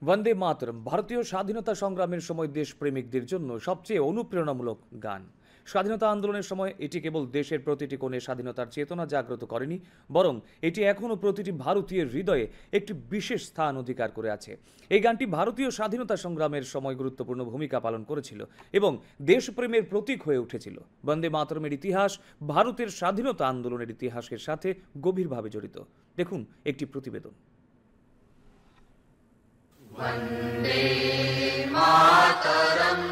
বন্দে মাতরম ভারতীয় স্বাধীনতা সংগ্রামের সময় দেশপ্রেমিকদের জন্য সবচেয়ে অনুপ্রেরণামূলক গান। স্বাধীনতা আন্দোলনের সময় এটি কেবল দেশের প্রতিটি কোণে স্বাধীনতার চেতনা জাগ্রত করেনি, বরং এটি এখনও প্রতিটি ভারতীয়ের হৃদয়ে একটি বিশেষ স্থান অধিকার করে আছে। এই গানটি ভারতীয় স্বাধীনতা সংগ্রামের সময় গুরুত্বপূর্ণ ভূমিকা পালন করেছিল এবং দেশপ্রেমের প্রতীক হয়ে উঠেছিল। বন্দে মাতরমের ইতিহাস ভারতের স্বাধীনতা আন্দোলনের ইতিহাসের সাথে গভীরভাবে জড়িত। দেখুন একটি প্রতিবেদন। वन्दे मातरम्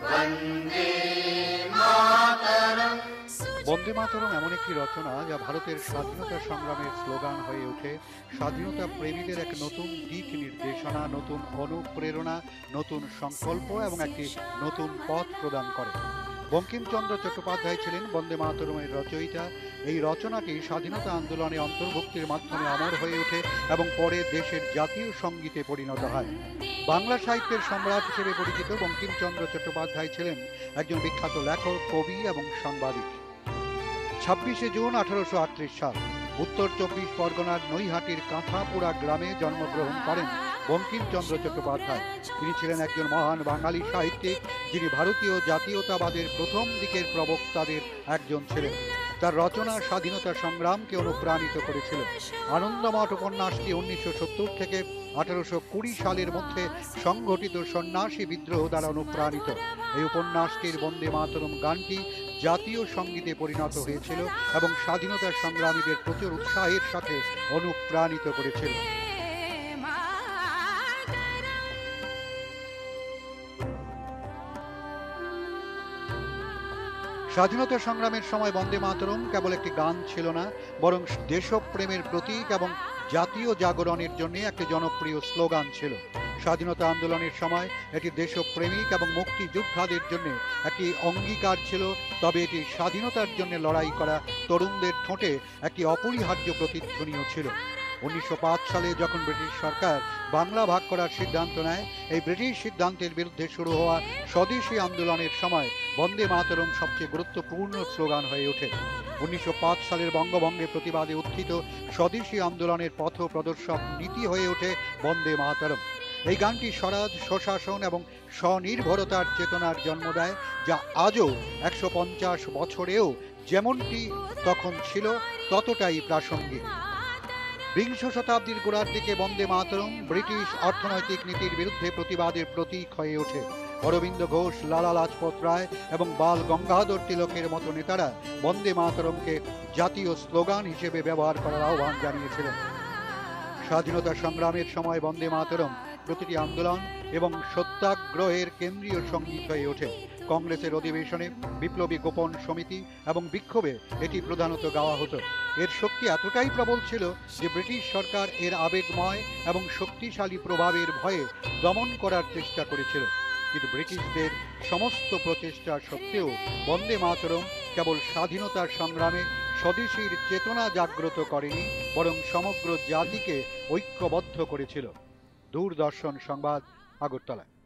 वन्दे मातरम्। বন্দে মাতরম এমন একটি রচনা যা ভারতের স্বাধীনতা সংগ্রামের স্লোগান হয়ে ওঠে। স্বাধীনতা প্রেমীদের এক নতুন দিক নির্দেশনা, নতুন অনুপ্রেরণা, নতুন সংকল্প এবং একটি নতুন পথ প্রদান করে। বঙ্কিমচন্দ্র চট্টোপাধ্যায় ছিলেন বন্দে মাতরমের রচয়িতা। এই রচনাটি স্বাধীনতা আন্দোলনে অন্তর্ভুক্তির মাধ্যমে অমর হয়ে ওঠে এবং পরে দেশের জাতীয় সঙ্গীতে পরিণত হয়। বাংলা সাহিত্যের সম্রাট হিসেবে পরিচিত বঙ্কিমচন্দ্র চট্টোপাধ্যায় ছিলেন একজন বিখ্যাত লেখক, কবি এবং সাংবাদিক। 26শে জুন 1838 সাল উত্তর 24 পরগনার নৈহাটির কাঁথাপুরা গ্রামে জন্মগ্রহণ করেন বঙ্কিমচন্দ্র চট্টোপাধ্যায়। তিনি ছিলেন একজন মহান বাঙালি সাহিত্যিক, যিনি ভারতীয় জাতীয়তাবাদের প্রথম দিকের প্রবক্তাদের একজন ছিলেন। তার রচনা স্বাধীনতা সংগ্রামকে অনুপ্রাণিত করেছিল। আনন্দমঠ উপন্যাসটি 1970 থেকে 1820 সালের মধ্যে সংঘটিত সন্ন্যাসী বিদ্রোহ দ্বারা অনুপ্রাণিত। এই উপন্যাসটির বন্দে মাতরম গানটি জাতীয় সঙ্গীতে পরিণত হয়েছিল এবং স্বাধীনতা সংগ্রামীদের প্রচুর উৎসাহের সাথে অনুপ্রাণিত করেছিল। স্বাধীনতা সংগ্রামের সময় বন্দে মাতরম কেবল একটি গান ছিল না, বরং দেশপ্রেমের প্রতীক এবং জাতীয় জাগরণের জন্য একটি জনপ্রিয় স্লোগান ছিল। স্বাধীনতা আন্দোলনের সময় এটি দেশপ্রেমিক এবং মুক্তিযোদ্ধাদের জন্য একটি অঙ্গীকার ছিল, তবে এটি স্বাধীনতার জন্য লড়াই করা তরুণদের ঠোঁটে একটি অপরিহার্য প্রতিধ্বনিও ছিল। 1905 সালে যখন ব্রিটিশ সরকার বাংলা ভাগ করার সিদ্ধান্ত নেয়, এই ব্রিটিশ সিদ্ধান্তের বিরুদ্ধে শুরু হওয়া স্বদেশী আন্দোলনের সময় বন্দে মাতরম সবচেয়ে গুরুত্বপূর্ণ স্লোগান হয়ে ওঠে। 1905 সালের বঙ্গভঙ্গের প্রতিবাদে উত্থিত স্বদেশী আন্দোলনের পথ প্রদর্শক নীতি হয়ে ওঠে বন্দে মাতরম। এই গানটি স্বরাজ, স্বশাসন এবং স্বনির্ভরতার চেতনার জন্ম দেয়, যা আজও 150 বছরেও যেমনটি তখন ছিল ততটাই প্রাসঙ্গিক। বিংশ শতাব্দীর গোড়ার দিকে বন্দে মাতরম ব্রিটিশ অর্থনৈতিক নীতির বিরুদ্ধে প্রতিবাদের প্রতীক হয়ে ওঠে। অরবিন্দ ঘোষ, লালা লাজপত রায় এবং বাল গঙ্গাধর তিলকের মতো নেতারা বন্দে মাতরমকে জাতীয় স্লোগান হিসেবে ব্যবহার করার আহ্বান জানিয়েছিলেন। স্বাধীনতা সংগ্রামের সময় বন্দে মাতরম প্রতিটি আন্দোলন এবং সত্যাগ্রহের কেন্দ্রীয় সঙ্গীত হয়ে ওঠে। কংগ্রেসের অধিবেশনে, বিপ্লবী গোপন সমিতি এবং বিক্ষোভে এটি প্রধানত গাওয়া হতো। এর শক্তি এতটাই প্রবল ছিল যে ব্রিটিশ সরকার এর আবেগময় এবং শক্তিশালী প্রভাবের ভয়ে দমন করার চেষ্টা করেছিল। কিন্তু ব্রিটিশদের সমস্ত প্রচেষ্টা সত্ত্বেও বন্দে মাতরম কেবল স্বাধীনতার সংগ্রামে স্বদেশীর চেতনা জাগ্রত করেনি, বরং সমগ্র জাতিকে ঐক্যবদ্ধ করেছিল। দূরদর্শন সংবাদ, আগরতলা।